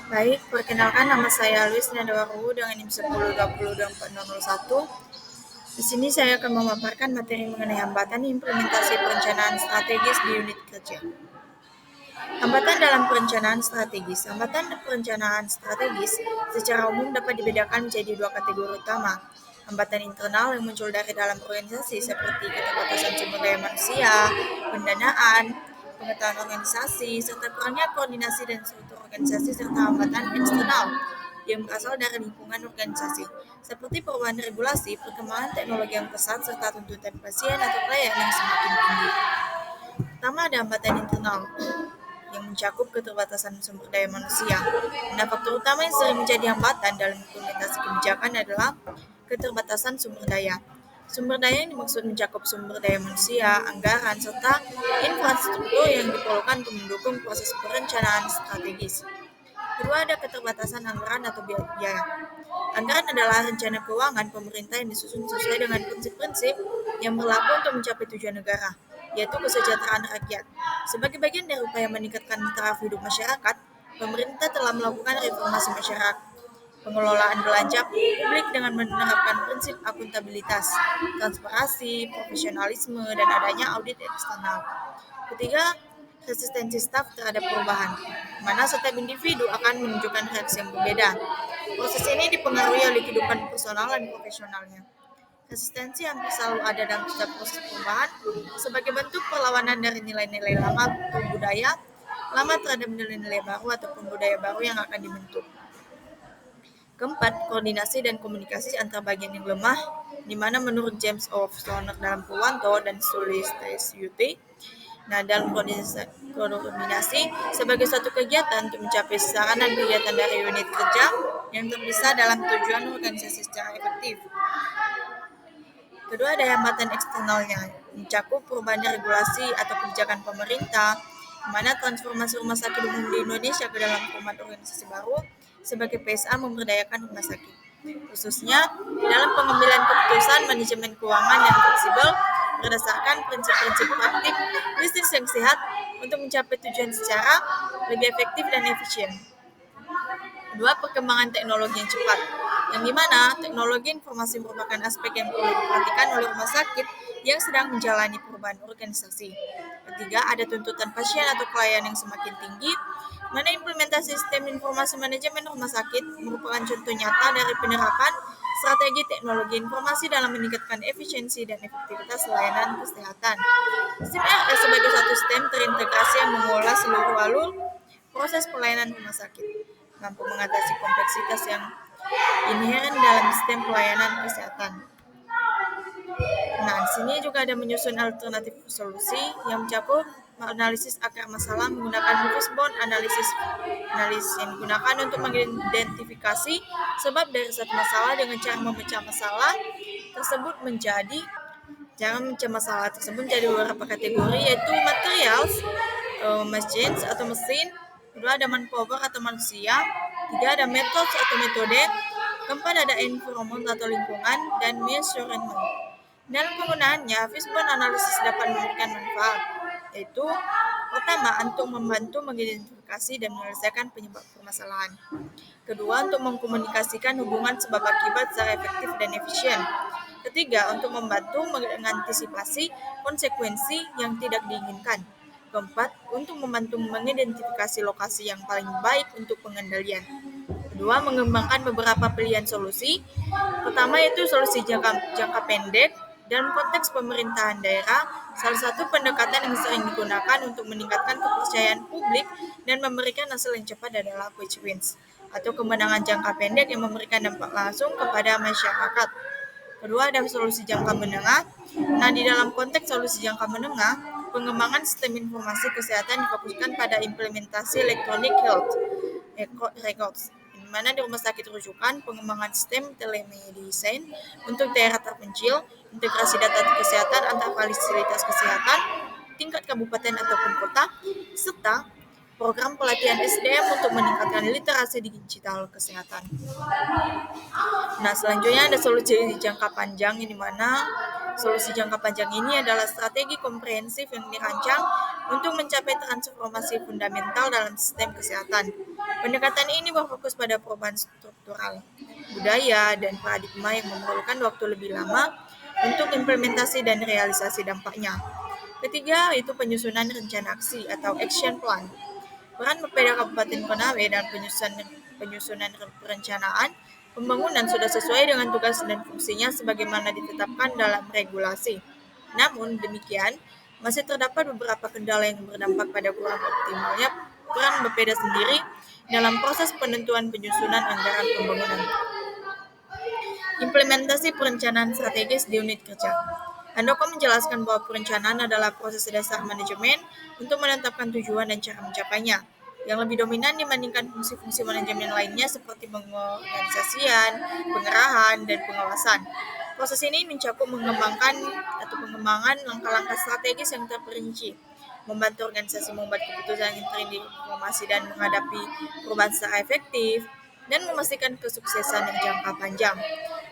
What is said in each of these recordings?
Baik, perkenalkan nama saya Luis Nadawaru dengan NIM 10202401. Di sini saya akan memaparkan materi mengenai hambatan implementasi perencanaan strategis di unit kerja. Hambatan dalam perencanaan strategis. Hambatan perencanaan strategis secara umum dapat dibedakan menjadi dua kategori utama. Hambatan internal yang muncul dari dalam organisasi seperti keterbatasan sumber daya manusia, pendanaan, pengetahuan organisasi, serta kurangnya koordinasi dan struktur organisasi, serta hambatan eksternal yang berasal dari lingkungan organisasi, seperti perubahan regulasi, perkembangan teknologi yang pesat, serta tuntutan pasien atau klien yang semakin tinggi. Pertama, ada hambatan internal yang mencakup keterbatasan sumber daya manusia. Nah, faktor utama yang sering menjadi hambatan dalam implementasi kebijakan adalah keterbatasan sumber daya. Sumber daya yang dimaksud mencakup sumber daya manusia, anggaran, serta infrastruktur yang diperlukan untuk mendukung proses perencanaan strategis. Kedua, ada keterbatasan anggaran atau biaya. Anggaran adalah rencana keuangan pemerintah yang disusun sesuai dengan prinsip-prinsip yang berlaku untuk mencapai tujuan negara, yaitu kesejahteraan rakyat. Sebagai bagian dari upaya meningkatkan taraf hidup masyarakat, pemerintah telah melakukan reformasi masyarakat, pengelolaan belanja publik dengan menerapkan prinsip akuntabilitas, transparansi, profesionalisme, dan adanya audit eksternal. Ketiga, resistensi staf terhadap perubahan, di mana setiap individu akan menunjukkan reaksi yang berbeda. Proses ini dipengaruhi oleh kehidupan personal dan profesionalnya. Resistensi hampir selalu ada dalam setiap proses perubahan sebagai bentuk perlawanan dari nilai-nilai lama atau budaya lama terhadap nilai-nilai baru ataupun budaya baru yang akan dibentuk. Keempat, koordinasi dan komunikasi antar bagian yang lemah, di mana menurut James O. Stoner dalam Purwanto dan Sulistyawati, nah, dalam koordinasi sebagai suatu kegiatan untuk mencapai sasaran dan kegiatan dari unit kerja yang terpisah dalam tujuan organisasi secara efektif. Kedua, ada hambatan eksternalnya, mencakup perubahan regulasi atau kebijakan pemerintah, di mana transformasi rumah sakit umum di Indonesia ke dalam format organisasi baru sebagai PSA memberdayakan rumah sakit, khususnya dalam pengambilan keputusan manajemen keuangan yang fleksibel berdasarkan prinsip-prinsip praktik bisnis yang sehat untuk mencapai tujuan secara lebih efektif dan efisien. Kedua, perkembangan teknologi yang cepat, yang dimana teknologi informasi merupakan aspek yang perlu diperhatikan oleh rumah sakit yang sedang menjalani perubahan organisasi. Ketiga, ada tuntutan pasien atau klien yang semakin tinggi, mana implementasi sistem informasi manajemen rumah sakit merupakan contoh nyata dari penerapan strategi teknologi informasi dalam meningkatkan efisiensi dan efektivitas layanan kesehatan. Sistem RS sebagai satu sistem terintegrasi yang mengolah seluruh alur proses pelayanan rumah sakit, mampu mengatasi kompleksitas yang inheren dalam sistem pelayanan kesehatan. Nah, di sini juga ada menyusun alternatif solusi yang mencakup analisis akar masalah menggunakan fishbone analysis yang digunakan untuk mengidentifikasi sebab dari satu masalah dengan cara memecah masalah tersebut menjadi beberapa kategori, yaitu materials, machines atau mesin. Kedua, ada manpower atau manusia. Tiga, ada methods atau metode. Keempat, ada environment atau lingkungan, dan measurement. Dalam penggunaannya, fishbone analysis dapat memberikan manfaat, yaitu pertama, untuk membantu mengidentifikasi dan menyelesaikan penyebab permasalahan. Kedua, untuk mengkomunikasikan hubungan sebab akibat secara efektif dan efisien. Ketiga, untuk membantu mengantisipasi konsekuensi yang tidak diinginkan. Keempat, untuk membantu mengidentifikasi lokasi yang paling baik untuk pengendalian. Kedua, mengembangkan beberapa pilihan solusi. Pertama, yaitu solusi jangka pendek. Dalam konteks pemerintahan daerah, salah satu pendekatan yang sering digunakan untuk meningkatkan kepercayaan publik dan memberikan hasil yang cepat adalah quick wins, atau kemenangan jangka pendek yang memberikan dampak langsung kepada masyarakat. Kedua, ada solusi jangka menengah. Nah, di dalam konteks solusi jangka menengah, pengembangan sistem informasi kesehatan difokuskan pada implementasi electronic health records, di mana di rumah sakit rujukan, pengembangan sistem telemedicine untuk daerah terpencil, integrasi data kesehatan antar fasilitas kesehatan, tingkat kabupaten ataupun kota, serta program pelatihan SDM untuk meningkatkan literasi digital kesehatan. Nah, selanjutnya ada solusi jangka panjang, di mana Solusi jangka panjang ini adalah strategi komprehensif yang dirancang untuk mencapai transformasi fundamental dalam sistem kesehatan. Pendekatan ini berfokus pada perubahan struktural, budaya, dan paradigma yang memerlukan waktu lebih lama untuk implementasi dan realisasi dampaknya. Ketiga, yaitu penyusunan rencana aksi atau action plan. Peran Bapeda Kabupaten Konawe dalam penyusunan perencanaan pembangunan sudah sesuai dengan tugas dan fungsinya sebagaimana ditetapkan dalam regulasi. Namun demikian, masih terdapat beberapa kendala yang berdampak pada kurang optimalnya peran Bapeda sendiri dalam proses penentuan penyusunan anggaran pembangunan. Implementasi perencanaan strategis di unit kerja. Handoko menjelaskan bahwa perencanaan adalah proses dasar manajemen untuk menetapkan tujuan dan cara mencapainya, yang lebih dominan dibandingkan fungsi-fungsi manajemen lainnya seperti pengorganisasian, pengarahan, dan pengawasan. Proses ini mencakup pengembangan langkah-langkah strategis yang terperinci, membantu organisasi membuat keputusan yang terinformasi dan menghadapi perubahan secara efektif, dan memastikan kesuksesan yang jangka panjang.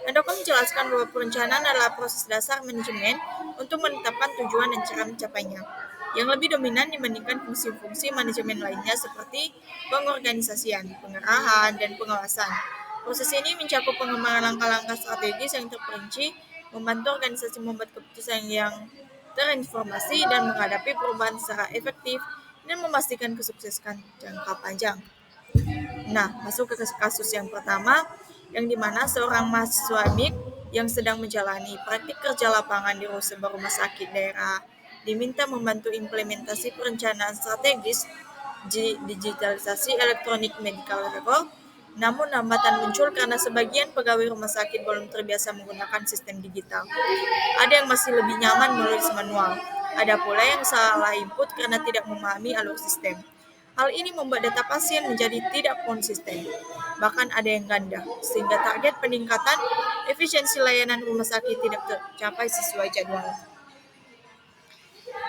Handoko menjelaskan bahwa perencanaan adalah proses dasar manajemen untuk menetapkan tujuan dan cara mencapainya, yang lebih dominan dibandingkan fungsi-fungsi manajemen lainnya seperti pengorganisasian, pengarahan, dan pengawasan. Proses ini mencakup pengembangan langkah-langkah strategis yang terperinci, membantu organisasi membuat keputusan yang terinformasi dan menghadapi perubahan secara efektif, dan memastikan kesuksesan jangka panjang. Nah, masuk ke kasus yang pertama, yang dimana seorang mahasiswa MIK yang sedang menjalani praktik kerja lapangan di sebuah rumah sakit daerah diminta membantu implementasi perencanaan strategis digitalisasi elektronik medical record. Namun hambatan muncul karena sebagian pegawai rumah sakit belum terbiasa menggunakan sistem digital. Ada yang masih lebih nyaman menulis manual. Ada pula yang salah input karena tidak memahami alur sistem. Hal ini membuat data pasien menjadi tidak konsisten, bahkan ada yang ganda, sehingga target peningkatan efisiensi layanan rumah sakit tidak tercapai sesuai jadwal.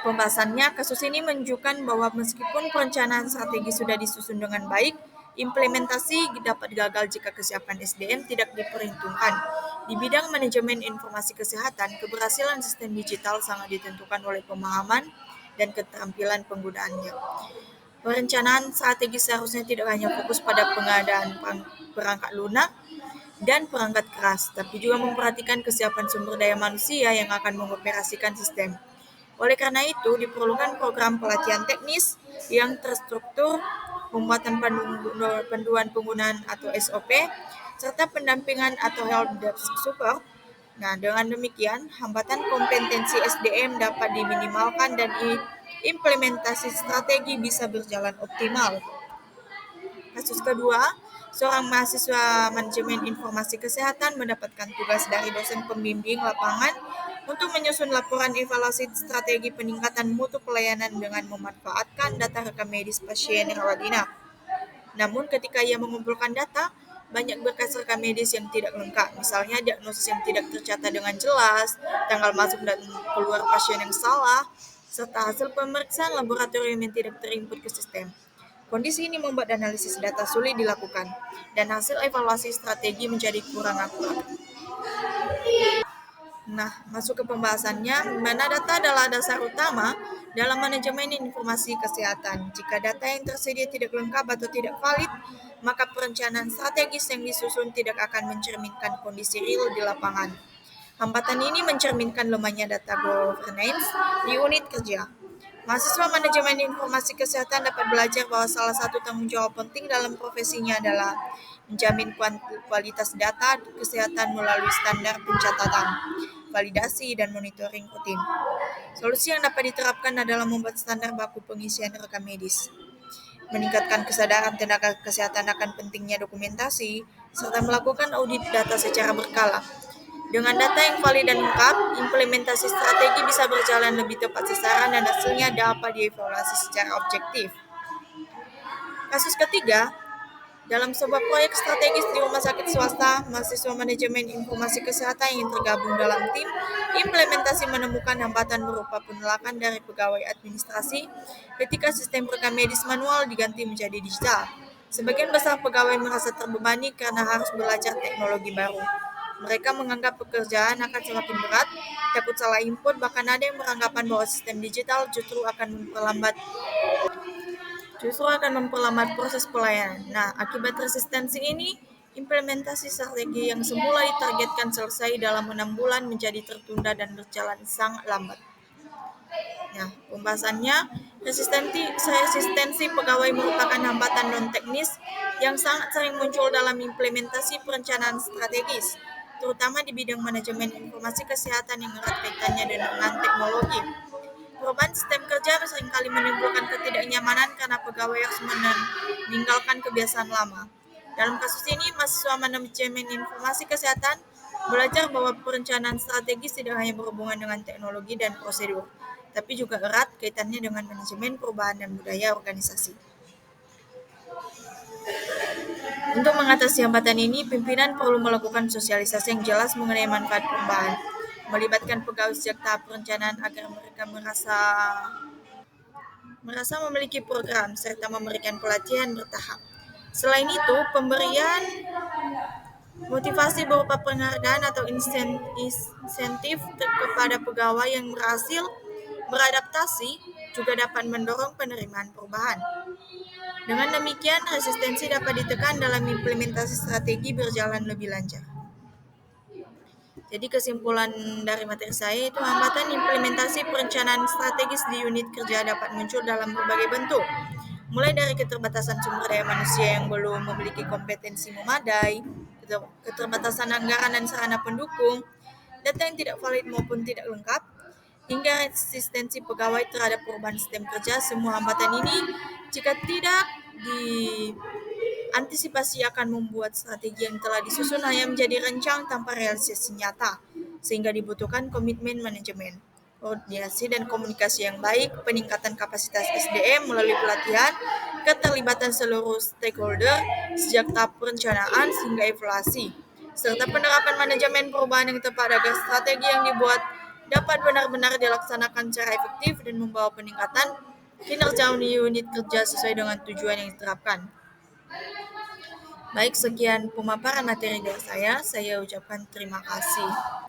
Pembahasannya, kasus ini menunjukkan bahwa meskipun perencanaan strategi sudah disusun dengan baik, implementasi dapat gagal jika kesiapan SDM tidak diperhitungkan. Di bidang manajemen informasi kesehatan, keberhasilan sistem digital sangat ditentukan oleh pemahaman dan keterampilan penggunaannya. Perencanaan strategis seharusnya tidak hanya fokus pada pengadaan perangkat lunak dan perangkat keras, tapi juga memperhatikan kesiapan sumber daya manusia yang akan mengoperasikan sistem. Oleh karena itu, diperlukan program pelatihan teknis yang terstruktur, pembuatan panduan penggunaan atau SOP, serta pendampingan atau help desk support. Nah, dengan demikian, hambatan kompetensi SDM dapat diminimalkan dan implementasi strategi bisa berjalan optimal. Kasus kedua, seorang mahasiswa manajemen informasi kesehatan mendapatkan tugas dari dosen pembimbing lapangan untuk menyusun laporan evaluasi strategi peningkatan mutu pelayanan dengan memanfaatkan data rekam medis pasien yang rawat inap. Namun ketika ia mengumpulkan data, banyak berkas rekam medis yang tidak lengkap, misalnya diagnosis yang tidak tercatat dengan jelas, tanggal masuk dan keluar pasien yang salah, serta hasil pemeriksaan laboratorium yang tidak terinput ke sistem. Kondisi ini membuat analisis data sulit dilakukan, dan hasil evaluasi strategi menjadi kurang akurat. Nah, masuk ke pembahasannya, mana data adalah dasar utama dalam manajemen informasi kesehatan. Jika data yang tersedia tidak lengkap atau tidak valid, maka perencanaan strategis yang disusun tidak akan mencerminkan kondisi real di lapangan. Hambatan ini mencerminkan lemahnya data governance di unit kerja. Mahasiswa manajemen informasi kesehatan dapat belajar bahwa salah satu tanggung jawab penting dalam profesinya adalah menjamin kualitas data kesehatan melalui standar pencatatan, validasi, dan monitoring rutin. Solusi yang dapat diterapkan adalah membuat standar baku pengisian rekam medis, meningkatkan kesadaran tenaga kesehatan akan pentingnya dokumentasi, serta melakukan audit data secara berkala. Dengan data yang valid dan lengkap, implementasi strategi bisa berjalan lebih tepat sasaran dan hasilnya dapat dievaluasi secara objektif. Kasus ketiga, dalam sebuah proyek strategis di rumah sakit swasta, mahasiswa manajemen informasi kesehatan yang tergabung dalam tim implementasi menemukan hambatan berupa penolakan dari pegawai administrasi ketika sistem rekam medis manual diganti menjadi digital. Sebagian besar pegawai merasa terbebani karena harus belajar teknologi baru. Mereka menganggap pekerjaan akan semakin berat, takut salah input, bahkan ada yang beranggapan bahwa sistem digital justru akan memperlambat proses pelayanan. Nah, akibat resistensi ini, implementasi strategi yang semula ditargetkan selesai dalam 6 bulan menjadi tertunda dan berjalan sangat lambat. Nah, pembahasannya, resistensi pegawai merupakan hambatan non-teknis yang sangat sering muncul dalam implementasi perencanaan strategis, terutama di bidang manajemen informasi kesehatan yang erat kaitannya dengan teknologi. Perubahan sistem kerja seringkali menimbulkan ketidaknyamanan karena pegawai harus meninggalkan kebiasaan lama. Dalam kasus ini, mahasiswa manajemen informasi kesehatan belajar bahwa perencanaan strategis tidak hanya berhubungan dengan teknologi dan prosedur, tapi juga erat kaitannya dengan manajemen perubahan dan budaya organisasi. Untuk mengatasi hambatan ini, pimpinan perlu melakukan sosialisasi yang jelas mengenai manfaat perubahan, melibatkan pegawai sejak tahap perencanaan agar mereka merasa memiliki program, serta memberikan pelatihan bertahap. Selain itu, pemberian motivasi berupa penghargaan atau insentif kepada pegawai yang berhasil beradaptasi juga dapat mendorong penerimaan perubahan. Dengan demikian, resistensi dapat ditekan dalam implementasi strategi berjalan lebih lancar. Jadi kesimpulan dari materi saya itu hambatan implementasi perencanaan strategis di unit kerja dapat muncul dalam berbagai bentuk. Mulai dari keterbatasan sumber daya manusia yang belum memiliki kompetensi memadai, keterbatasan anggaran dan sarana pendukung, data yang tidak valid maupun tidak lengkap, hingga resistensi pegawai terhadap perubahan sistem kerja. Semua hambatan ini, jika tidak diantisipasi, akan membuat strategi yang telah disusun hanya menjadi rencang tanpa realisasi nyata, sehingga dibutuhkan komitmen manajemen, koordinasi dan komunikasi yang baik, peningkatan kapasitas SDM melalui pelatihan, keterlibatan seluruh stakeholder sejak tahap perencanaan hingga evaluasi, serta penerapan manajemen perubahan yang tepat agar strategi yang dibuat dapat benar-benar dilaksanakan secara efektif dan membawa peningkatan kinerja unit kerja sesuai dengan tujuan yang diterapkan. Baik, sekian pemaparan materi dari saya ucapkan terima kasih.